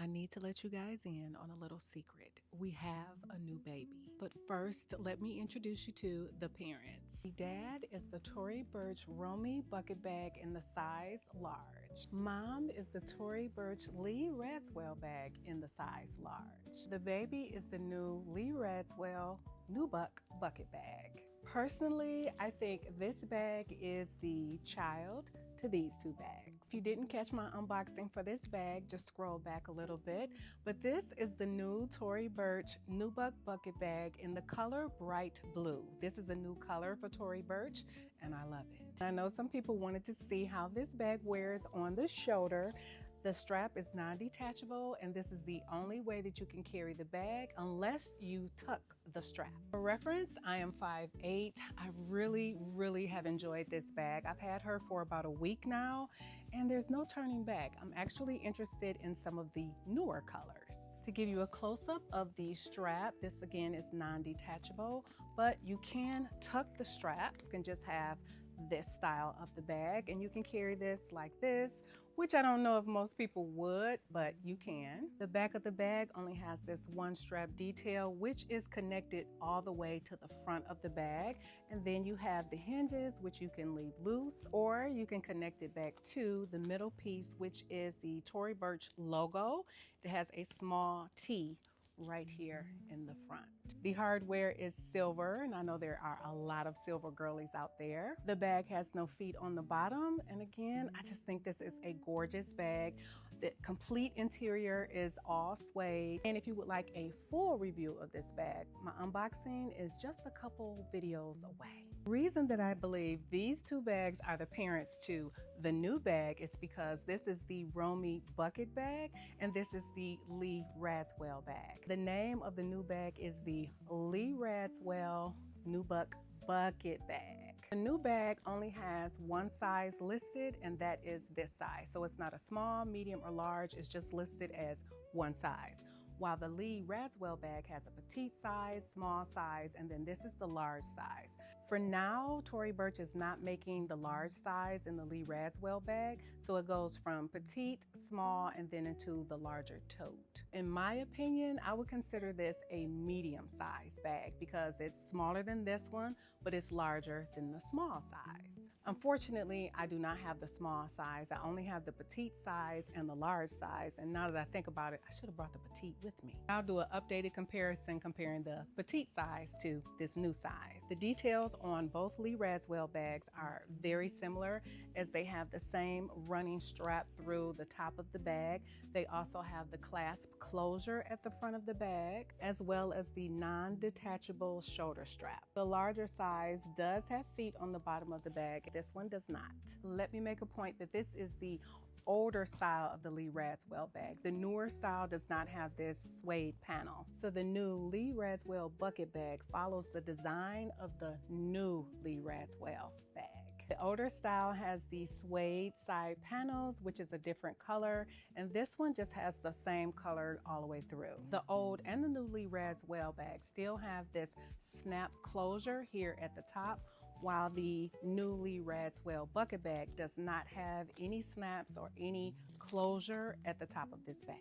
I need to let you guys in on a little secret. We have a new baby. But first, let me introduce you to the parents. The dad is the Tory Burch Romy bucket bag in the size large. Mom is the Tory Burch Lee Radziwill bag in the size large. The baby is the new Lee Radziwill Nubuck bucket bag. Personally, I think this bag is the child to these two bags. If you didn't catch my unboxing for this bag, just scroll back a little bit. But this is the new Tory Burch Nubuck bucket bag in the color bright blue. This is a new color for Tory Burch, and I love it. I know some people wanted to see how this bag wears on the shoulder. The strap is non-detachable, and this is the only way that you can carry the bag unless you tuck the strap. For reference, I am 5'8". I really have enjoyed this bag. I've had her for about a week now, and there's no turning back. I'm actually interested in some of the newer colors. To give you a close-up of the strap, this again is non-detachable, but you can tuck the strap. You can just have this style of the bag, and you can carry this like this, which I don't know if most people would, but you can. The back of the bag only has this one strap detail, which is connected all the way to the front of the bag. And then you have the hinges, which you can leave loose, or you can connect it back to the middle piece, which is the Tory Burch logo. It has a small T right here in the front. The hardware is silver, and I know there are a lot of silver girlies out there. The bag has no feet on the bottom, and again, I just think this is a gorgeous bag. The complete interior is all suede, and if you would like a full review of this bag, my unboxing is just a couple videos away. The reason that I believe these two bags are the parents to the new bag is because this is the Romy bucket bag, and this is the Lee Radziwill bag. The name of the new bag is the Lee Radziwill Nubuck bucket bag. The new bag only has one size listed, and that is this size. So it's not a small, medium, or large. It's just listed as one size. While the Lee Radziwill bag has a petite size, small size, and then this is the large size. For now, Tory Burch is not making the large size in the Lee Radziwill bag, so it goes from petite, small, and then into the larger tote. In my opinion, I would consider this a medium size bag because it's smaller than this one, but it's larger than the small size. Unfortunately, I do not have the small size. I only have the petite size and the large size, and now that I think about it, I should have brought the petite with me. I'll do an updated comparison comparing the petite size to this new size. The details on both Lee Radziwill bags are very similar, as they have the same running strap through the top of the bag. They also have the clasp closure at the front of the bag, as well as the non-detachable shoulder strap. The larger size does have feet on the bottom of the bag. This one does not. Let me make a point that this is the older style of the Lee Radziwill bag. The newer style does not have this suede panel. So the new Lee Radziwill bucket bag follows the design of the new Lee Radziwill bag. The older style has the suede side panels, which is a different color, and this one just has the same color all the way through. The old and the new Lee Radziwill bag still have this snap closure here at the top, while the new Lee Radziwill bucket bag does not have any snaps or any closure at the top of this bag.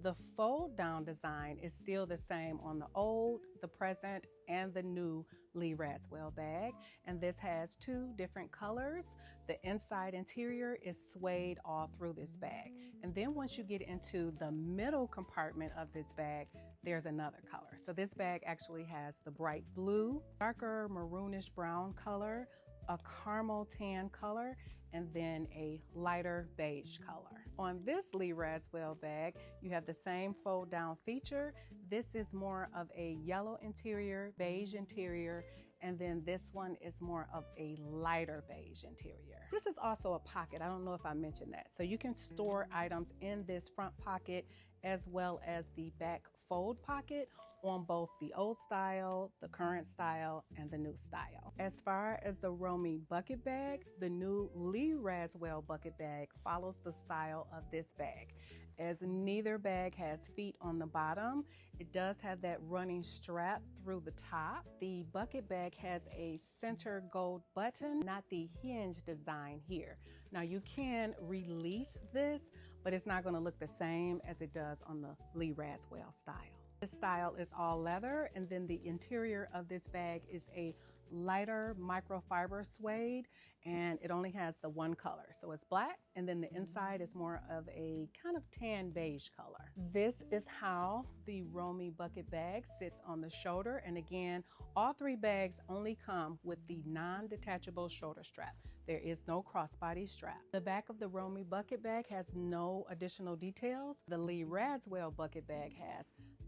The fold down design is still the same on the old, the present, and the new Lee Radziwill bag, and this has two different colors. The inside interior is suede all through this bag, and then once you get into the middle compartment of this bag, there's another color. So this bag actually has the bright blue, darker maroonish brown color, a caramel tan color, and then a lighter beige color. On this Lee Radziwill bag, you have the same fold down feature. This is more of a yellow interior, beige interior, and then this one is more of a lighter beige interior. This is also a pocket. I don't know if I mentioned that. So you can store items in this front pocket as well as the back fold pocket on both the old style, the current style, and the new style. As far as the Romy bucket bag, the new Lee Radziwill bucket bag follows the style of this bag. As neither bag has feet on the bottom, it does have that running strap through the top. The bucket bag has a center gold button, not the hinge design here. Now you can release this, but it's not gonna look the same as it does on the Lee Radziwill style. This style is all leather, and then the interior of this bag is a lighter microfiber suede, and it only has the one color. So it's black, and then the inside is more of a kind of tan beige color. This is how the Romy bucket bag sits on the shoulder. And again, all three bags only come with the non-detachable shoulder strap. There is no crossbody strap. The back of the Romy bucket bag has no additional details. The Lee Radziwill bucket bag has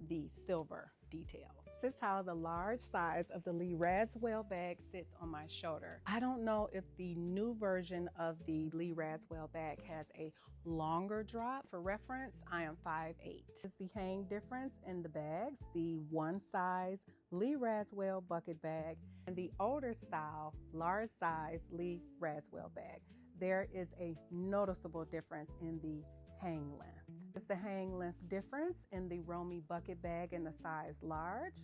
the silver details. This is how the large size of the Lee Radziwill bag sits on my shoulder. I don't know if the new version of the Lee Radziwill bag has a longer drop. For reference, I am 5'8". This is the hang difference in the bags. The one size Lee Radziwill bucket bag and the older style, large size Lee Radziwill bag. There is a noticeable difference in the hang length. It's the hang length difference in the Romy bucket bag in the size large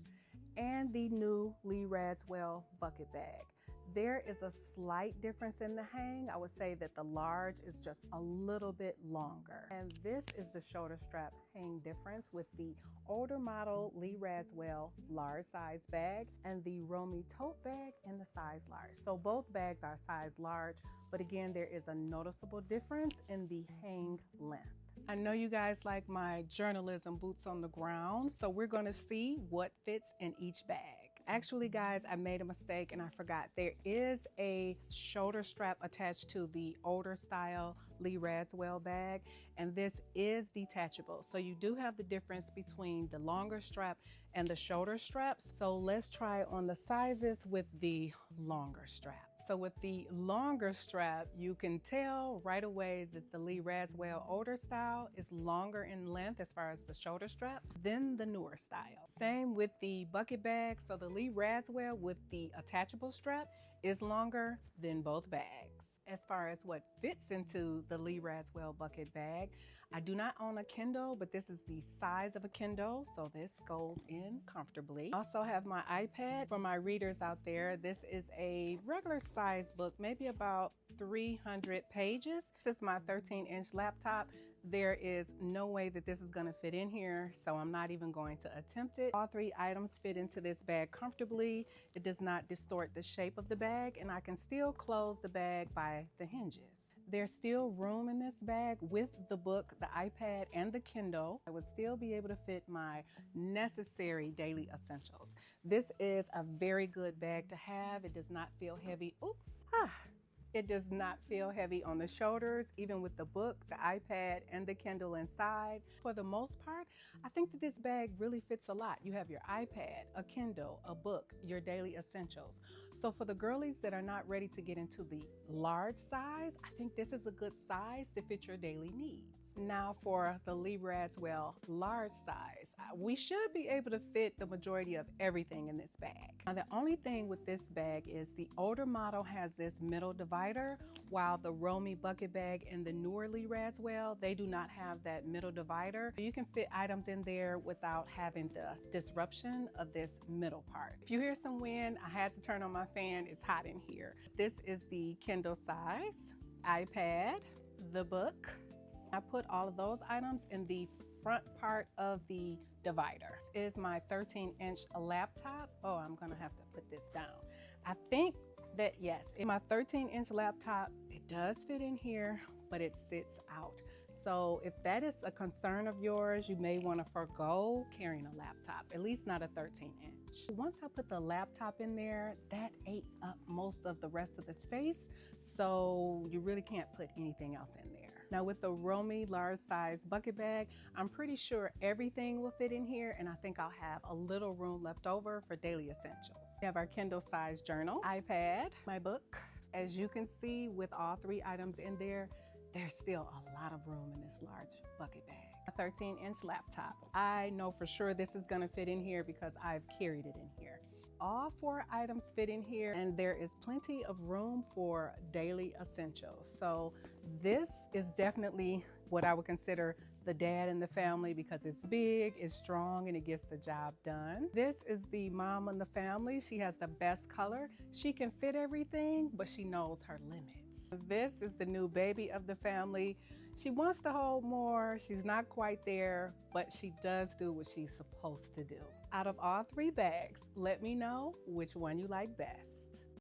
and the new Lee Radziwill bucket bag. There is a slight difference in the hang. I would say that the large is just a little bit longer. And this is the shoulder strap hang difference with the older model Lee Radziwill large size bag and the Romy tote bag in the size large. So both bags are size large, but again, there is a noticeable difference in the hang length. I know you guys like my journalism boots on the ground, so we're gonna see what fits in each bag. Actually, guys, I made a mistake and I forgot. There is a shoulder strap attached to the older style Lee Radziwill bag, and this is detachable. So you do have the difference between the longer strap and the shoulder straps. So let's try on the sizes with the longer strap. So with the longer strap, you can tell right away that the Lee Radziwill older style is longer in length as far as the shoulder strap than the newer style. Same with the bucket bag. So the Lee Radziwill with the attachable strap is longer than both bags. As far as what fits into the Lee Radziwill bucket bag, I do not own a Kindle, but this is the size of a Kindle, so this goes in comfortably. I also have my iPad. For my readers out there, this is a regular size book, maybe about 300 pages. This is my 13-inch laptop. There is no way that this is gonna fit in here, so I'm not even going to attempt it. All three items fit into this bag comfortably. It does not distort the shape of the bag, and I can still close the bag by the hinges. There's still room in this bag with the book, the iPad, and the Kindle. I would still be able to fit my necessary daily essentials. This is a very good bag to have. It does not feel heavy. It does not feel heavy on the shoulders, even with the book, the iPad, and the Kindle inside. For the most part, I think that this bag really fits a lot. You have your iPad, a Kindle, a book, your daily essentials. So for the girlies that are not ready to get into the large size, I think this is a good size to fit your daily needs. Now for the Lee Radziwill large size, we should be able to fit the majority of everything in this bag. Now the only thing with this bag is the older model has this middle divider, while the Romy bucket bag and the newer Lee Radziwill, they do not have that middle divider. You can fit items in there without having the disruption of this middle part. If you hear some wind, I had to turn on my fan. It's hot in here. This is the Kindle size, iPad, the book. I put all of those items in the front part of the divider. This is my 13-inch laptop. Oh, I'm gonna have to put this down. I think that yes, in my 13-inch laptop, it does fit in here, but it sits out. So if that is a concern of yours, you may want to forego carrying a laptop, at least not a 13-inch. Once I put the laptop in there, that ate up most of the rest of the space, so you really can't put anything else in there. Now with the Romy large size bucket bag, I'm pretty sure everything will fit in here, and I think I'll have a little room left over for daily essentials. We have our Kindle size journal, iPad, my book. As you can see, with all three items in there, there's still a lot of room in this large bucket bag. A 13-inch laptop. I know for sure this is gonna fit in here because I've carried it in here. All four items fit in here, and there is plenty of room for daily essentials. So this is definitely what I would consider the dad in the family because it's big, it's strong, and it gets the job done. This is the mom in the family. She has the best color. She can fit everything, but she knows her limits. This is the new baby of the family. She wants to hold more. She's not quite there, but she does do what she's supposed to do. Out of all 3 bags, let me know which one you like best.